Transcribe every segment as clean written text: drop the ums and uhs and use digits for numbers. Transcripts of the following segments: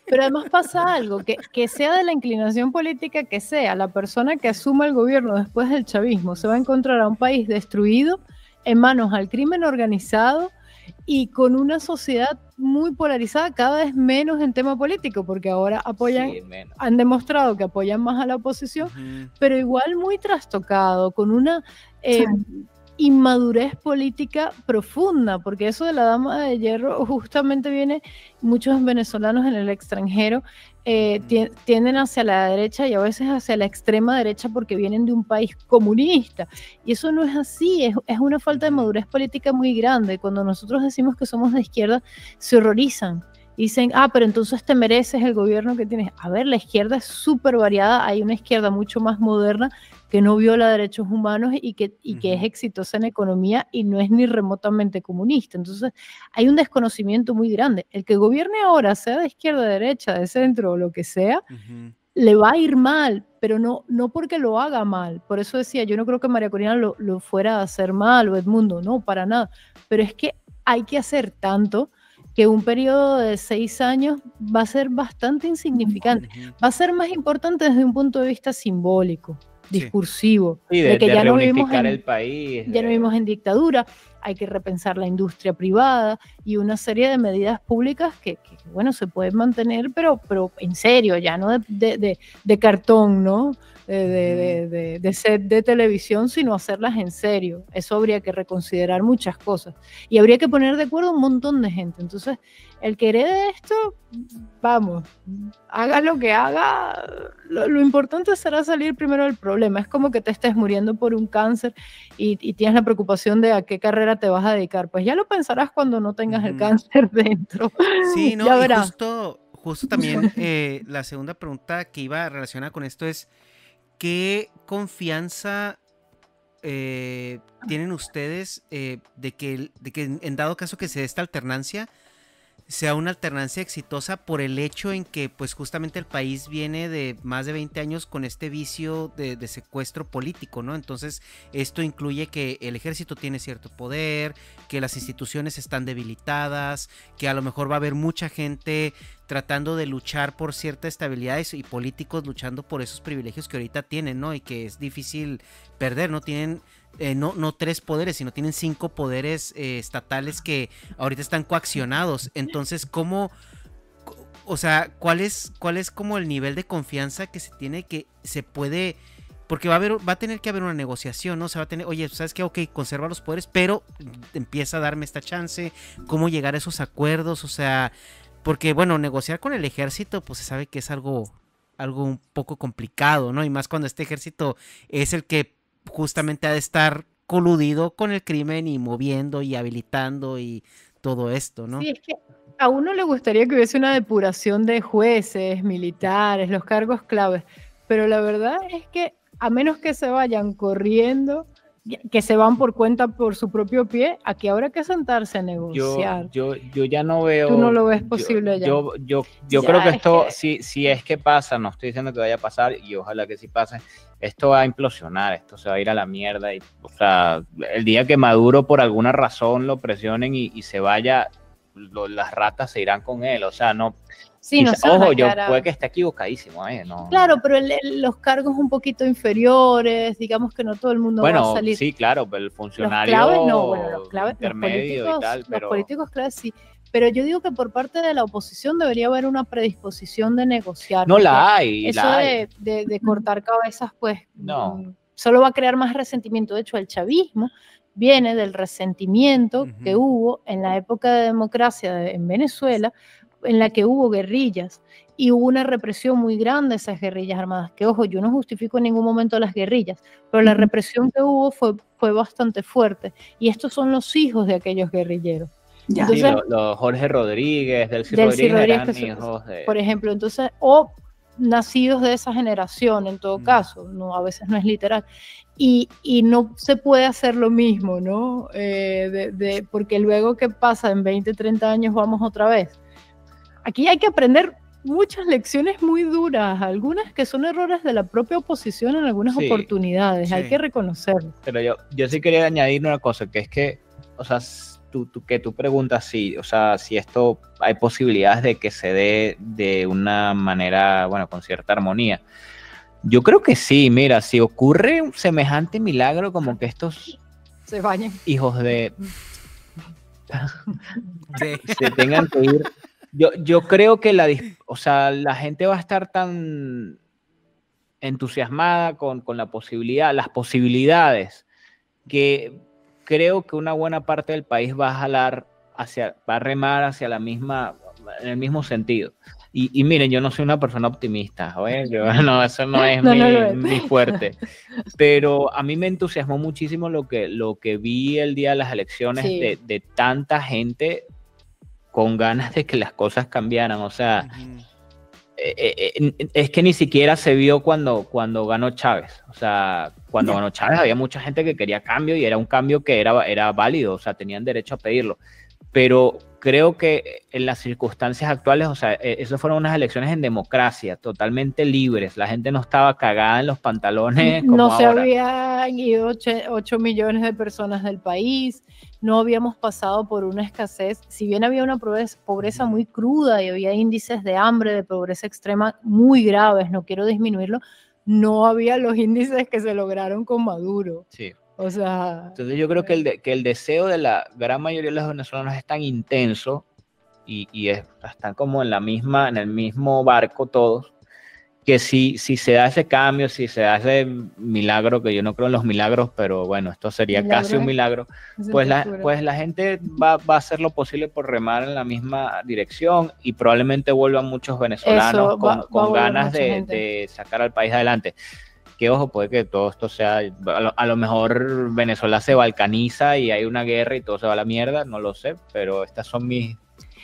Pero además pasa algo, que sea de la inclinación política que sea, la persona que asuma el gobierno después del chavismo se va a encontrar a un país destruido, en manos al crimen organizado y con una sociedad muy polarizada, cada vez menos en tema político, porque ahora apoyan, Sí, han demostrado que apoyan más a la oposición, pero igual muy trastocado, con una inmadurez política profunda, porque eso de la dama de hierro justamente viene, muchos venezolanos en el extranjero tienden hacia la derecha y a veces hacia la extrema derecha porque vienen de un país comunista, y eso no es así, es una falta de madurez política muy grande. Cuando nosotros decimos que somos de izquierda, se horrorizan. Dicen, pero entonces te mereces el gobierno que tienes. A ver, la izquierda es súper variada, hay una izquierda mucho más moderna que no viola derechos humanos y que es exitosa en economía y no es ni remotamente comunista. Entonces hay un desconocimiento muy grande. El que gobierne ahora, sea de izquierda, de derecha, de centro o lo que sea, le va a ir mal, pero no porque lo haga mal. Por eso decía, yo no creo que María Corina lo fuera a hacer mal, o Edmundo, no, para nada. Pero es que hay que hacer tanto que un periodo de 6 años va a ser bastante insignificante. Va a ser más importante desde un punto de vista simbólico, discursivo, sí, de que ya no vivimos el país. Ya no vivimos en dictadura, hay que repensar la industria privada y una serie de medidas públicas que bueno, se pueden mantener, pero en serio, ya no de cartón, ¿no? De set de televisión, sino hacerlas en serio. Eso habría que reconsiderar muchas cosas y habría que poner de acuerdo un montón de gente. Entonces, el que herede esto, vamos, haga lo que haga, lo importante será salir primero del problema. Es como que te estés muriendo por un cáncer y tienes la preocupación de a qué carrera te vas a dedicar. Pues ya lo pensarás cuando no tengas el cáncer dentro. Sí, no, ya y verás. justo también la segunda pregunta que iba relacionada con esto es, ¿qué confianza tienen ustedes de que en dado caso que se dé esta alternancia, sea una alternancia exitosa por el hecho en que pues justamente el país viene de más de 20 años con este vicio de secuestro político, ¿no? Entonces esto incluye que el ejército tiene cierto poder, que las instituciones están debilitadas, que a lo mejor va a haber mucha gente tratando de luchar por cierta estabilidad y políticos luchando por esos privilegios que ahorita tienen, ¿no? Y que es difícil perder, ¿no? Tienen no 3 poderes, sino tienen 5 poderes estatales que ahorita están coaccionados. Entonces, ¿cómo? O sea, ¿cuál es como el nivel de confianza que se tiene, que se puede? Porque va a tener que haber una negociación, ¿no? O sea, va a tener, oye, ¿sabes qué? Ok, conserva los poderes, pero empieza a darme esta chance. ¿Cómo llegar a esos acuerdos? O sea, porque, bueno, negociar con el ejército, pues se sabe que es algo un poco complicado, ¿no? Y más cuando este ejército es el que justamente ha de estar coludido con el crimen y moviendo y habilitando y todo esto, ¿no? Sí, es que a uno le gustaría que hubiese una depuración de jueces, militares, los cargos claves, pero la verdad es que a menos que se vayan corriendo, que se van por cuenta por su propio pie, aquí habrá que sentarse a negociar. Yo ya no veo. Tú no lo ves posible ya. Yo creo que esto, si es que pasa, no estoy diciendo que vaya a pasar y ojalá que sí pase, esto va a implosionar, esto se va a ir a la mierda. Y, o sea, el día que Maduro por alguna razón lo presionen y se vaya, las ratas se irán con él, o sea, no. Sí, no ojo, puede que esté equivocadísimo, no. Claro, pero los cargos un poquito inferiores, digamos que no todo el mundo va a salir. Sí, claro, pero el funcionario los claves no, bueno, los claves, intermedio los políticos, y tal, pero... los políticos claves sí, pero yo digo que por parte de la oposición debería haber una predisposición de negociar. No la hay. Eso de cortar cabezas, pues, no, solo va a crear más resentimiento. De hecho, el chavismo viene del resentimiento que hubo en la época de democracia en Venezuela, en la que hubo guerrillas y hubo una represión muy grande de esas guerrillas armadas, que ojo, yo no justifico en ningún momento las guerrillas, pero la represión que hubo fue bastante fuerte, y estos son los hijos de aquellos guerrilleros. Entonces, sí, los Jorge Rodríguez, Delcy Rodríguez eran hijos de... Por ejemplo, entonces, o nacidos de esa generación, en todo caso, no, a veces no es literal, y no se puede hacer lo mismo, ¿no? Porque luego, ¿qué pasa? En 20, 30 años vamos otra vez. Aquí hay que aprender muchas lecciones muy duras, algunas que son errores de la propia oposición en algunas oportunidades, hay que reconocerlo. Pero yo sí quería añadir una cosa, que es que, o sea, que tú preguntas si, o sea, si esto hay posibilidades de que se dé de una manera, bueno, con cierta armonía. Yo creo que sí, mira, si ocurre un semejante milagro como que estos se bañen, hijos de se tengan que ir, yo creo que o sea, la gente va a estar tan entusiasmada con las posibilidades, que creo que una buena parte del país va a va a remar hacia en el mismo sentido. Y miren, yo no soy una persona optimista, no, eso no es mi fuerte, pero a mí me entusiasmó muchísimo lo que vi el día de las elecciones, sí, de tanta gente con ganas de que las cosas cambiaran, o sea, es que ni siquiera se vio cuando ganó Chávez, o sea, cuando ganó Chávez había mucha gente que quería cambio y era un cambio que era válido, o sea, tenían derecho a pedirlo, pero creo que en las circunstancias actuales, o sea, esas fueron unas elecciones en democracia, totalmente libres, la gente no estaba cagada en los pantalones como no se ahora. habían ido 8 millones de personas del país, no habíamos pasado por una escasez, si bien había una pobreza muy cruda y había índices de hambre, de pobreza extrema muy graves, no quiero disminuirlo, no había los índices que se lograron con Maduro. Sí. O sea, entonces yo creo que el deseo de la gran mayoría de los venezolanos es tan intenso y están como en el mismo barco todos, que si se da ese cambio, si se da ese milagro, que yo no creo en los milagros, pero bueno, esto sería casi un milagro, pues la gente va a hacer lo posible por remar en la misma dirección y probablemente vuelvan muchos venezolanos con ganas de sacar al país adelante. Que ojo, puede que todo esto sea, a lo mejor Venezuela se balcaniza y hay una guerra y todo se va a la mierda, no lo sé, pero estas son mis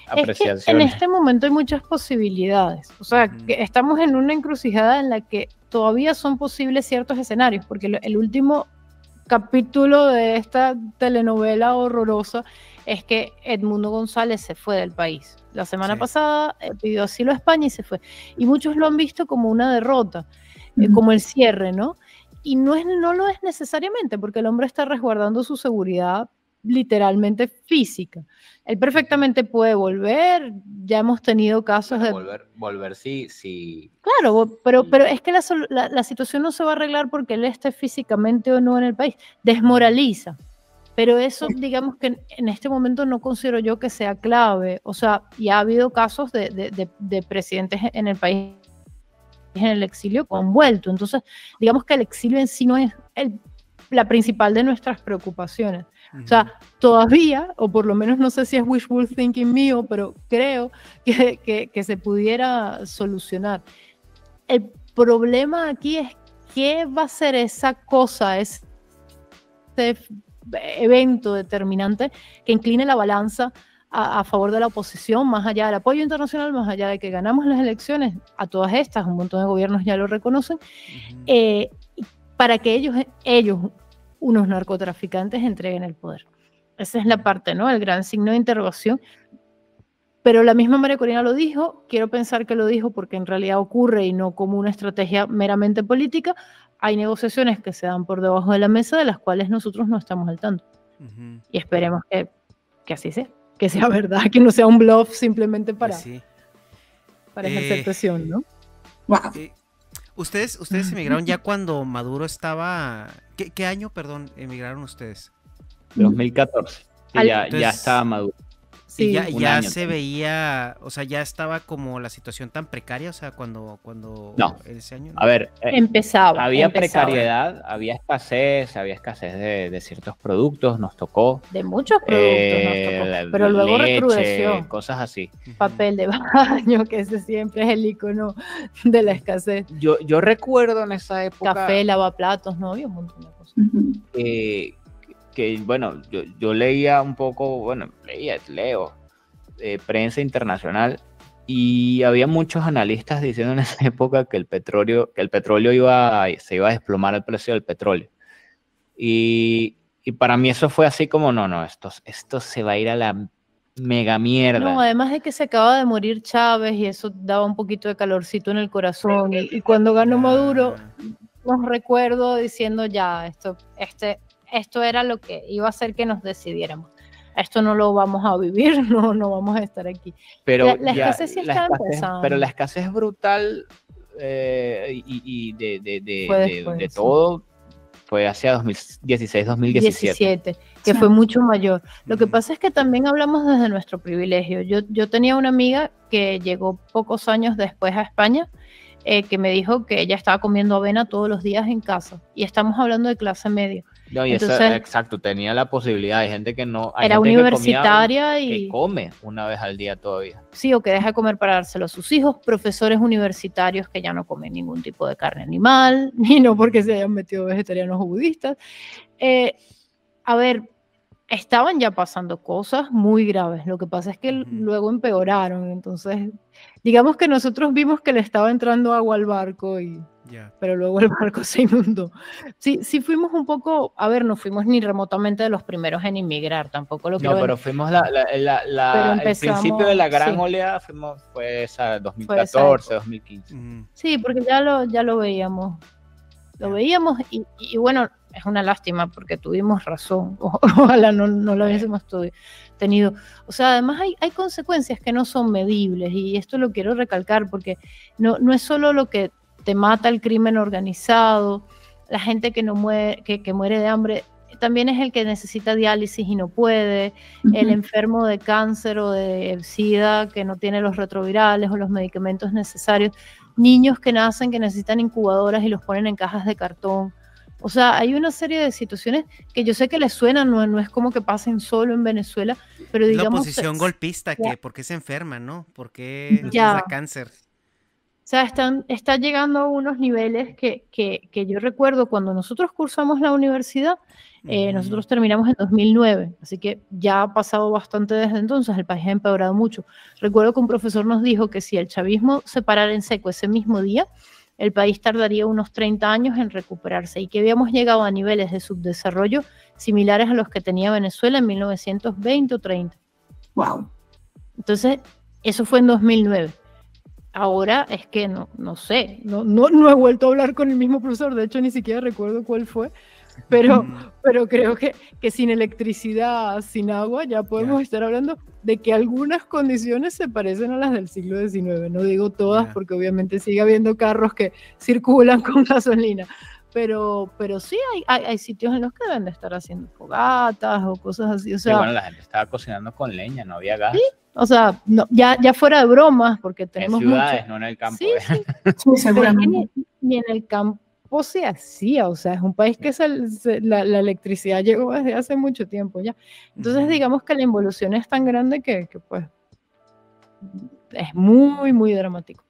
apreciaciones. Es que en este momento hay muchas posibilidades, o sea, que estamos en una encrucijada en la que todavía son posibles ciertos escenarios, porque el último capítulo de esta telenovela horrorosa es que Edmundo González se fue del país. La semana pasada pidió asilo a España y se fue. Y muchos lo han visto como una derrota. Como el cierre, ¿no? Y no lo es necesariamente, porque el hombre está resguardando su seguridad literalmente física. Él perfectamente puede volver, ya hemos tenido casos de... Volver sí. Claro, pero es que la situación no se va a arreglar porque él esté físicamente o no en el país. Desmoraliza. Pero eso, digamos que en este momento no considero yo que sea clave. O sea, ya ha habido casos de presidentes en el país en el exilio han vuelto. Entonces, digamos que el exilio en sí no es la principal de nuestras preocupaciones. O sea, todavía, o por lo menos no sé si es wishful thinking mío, pero creo que se pudiera solucionar. El problema aquí es qué va a ser esa cosa, ese evento determinante que incline la balanza a favor de la oposición, más allá del apoyo internacional, más allá de que ganamos las elecciones, a todas estas, un montón de gobiernos ya lo reconocen, para que ellos, unos narcotraficantes, entreguen el poder. Esa es la parte, ¿no? El gran signo de interrogación. Pero la misma María Corina lo dijo, quiero pensar que lo dijo porque en realidad ocurre y no como una estrategia meramente política. Hay negociaciones que se dan por debajo de la mesa de las cuales nosotros no estamos al tanto. Y esperemos que así sea. Que sea verdad, que no sea un bluff simplemente para ejercer presión, ¿no? Ustedes emigraron ya cuando Maduro estaba... ¿Qué año, perdón, emigraron ustedes? 2014. Sí, ya estaba Maduro. Sí, y ya se veía, o sea, ya estaba como la situación tan precaria, o sea, cuando no. Ese año. A ver, había empezaba. precariedad, había escasez de ciertos productos, nos tocó. De muchos productos nos tocó, pero luego leche, recrudeció. Cosas así. Papel de baño, que ese siempre es el icono de la escasez. Yo recuerdo en esa época. Café, lavaplatos, no había un montón de cosas. Que bueno, yo leía un poco, leo prensa internacional y había muchos analistas diciendo en esa época que el petróleo se iba a desplomar el precio del petróleo. Y para mí eso fue así como, no, esto se va a ir a la mega mierda. No, además de que se acaba de morir Chávez y eso daba un poquito de calorcito en el corazón. Y cuando ganó Maduro, nos recuerdo diciendo ya, esto era lo que iba a hacer que nos decidiéramos. esto no lo vamos a vivir, no vamos a estar aquí. Pero la escasez sí está empezando. Pero la escasez brutal y después, de todo fue hacia 2016-2017. Que fue mucho mayor. Lo que pasa es que también hablamos desde nuestro privilegio. Yo tenía una amiga que llegó pocos años después a España, que me dijo que ella estaba comiendo avena todos los días en casa, y estamos hablando de clase media. No, y entonces, exacto, tenía la posibilidad. Hay gente que no, hay era gente universitaria que come una vez al día todavía. Sí, o que deja de comer para dárselo a sus hijos, profesores universitarios que ya no comen ningún tipo de carne animal, ni no porque se hayan metido vegetarianos o budistas. A ver, estaban ya pasando cosas muy graves. Lo que pasa es que luego empeoraron. Entonces, digamos que nosotros vimos que le estaba entrando agua al barco, pero luego el barco se inundó. Sí fuimos un poco, a ver, no fuimos ni remotamente de los primeros en inmigrar, tampoco lo creo. No, pero fuimos el principio de la gran oleada fue esa 2014, 2015. Sí, porque ya lo veíamos. Lo veíamos y bueno, es una lástima porque tuvimos razón. Ojalá no lo hubiésemos tenido. O sea, además hay consecuencias que no son medibles, y esto lo quiero recalcar porque no es solo lo que te mata el crimen organizado, la gente que muere de hambre, también es el que necesita diálisis y no puede, el enfermo de cáncer o de SIDA que no tiene los retrovirales o los medicamentos necesarios, niños que nacen que necesitan incubadoras y los ponen en cajas de cartón. O sea, hay una serie de situaciones que yo sé que les suenan, no es como que pasen solo en Venezuela, pero digamos... La posición golpista, ¿por qué se enferma, no? ¿Por qué da cáncer? O sea, está llegando a unos niveles que yo recuerdo cuando nosotros cursamos la universidad, nosotros terminamos en 2009, así que ya ha pasado bastante desde entonces, el país ha empeorado mucho. Recuerdo que un profesor nos dijo que si el chavismo se parara en seco ese mismo día, el país tardaría unos 30 años en recuperarse, y que habíamos llegado a niveles de subdesarrollo similares a los que tenía Venezuela en 1920 o 30. Wow. Entonces, eso fue en 2009. Ahora es que no sé, no he vuelto a hablar con el mismo profesor, de hecho ni siquiera recuerdo cuál fue, pero creo que sin electricidad, sin agua, ya podemos estar hablando de que algunas condiciones se parecen a las del siglo XIX. No digo todas, porque obviamente sigue habiendo carros que circulan con gasolina, pero sí hay sitios en los que deben de estar haciendo fogatas o cosas así. O sea, bueno, la gente estaba cocinando con leña, no había gas. ¿Sí? O sea, ya fuera de bromas, porque tenemos en ciudades, no en el campo. Sí, seguramente. Ni en el campo se hacía, o sea, es un país que la electricidad llegó desde hace mucho tiempo ya. Entonces, digamos que la involución es tan grande que pues es muy, muy dramático.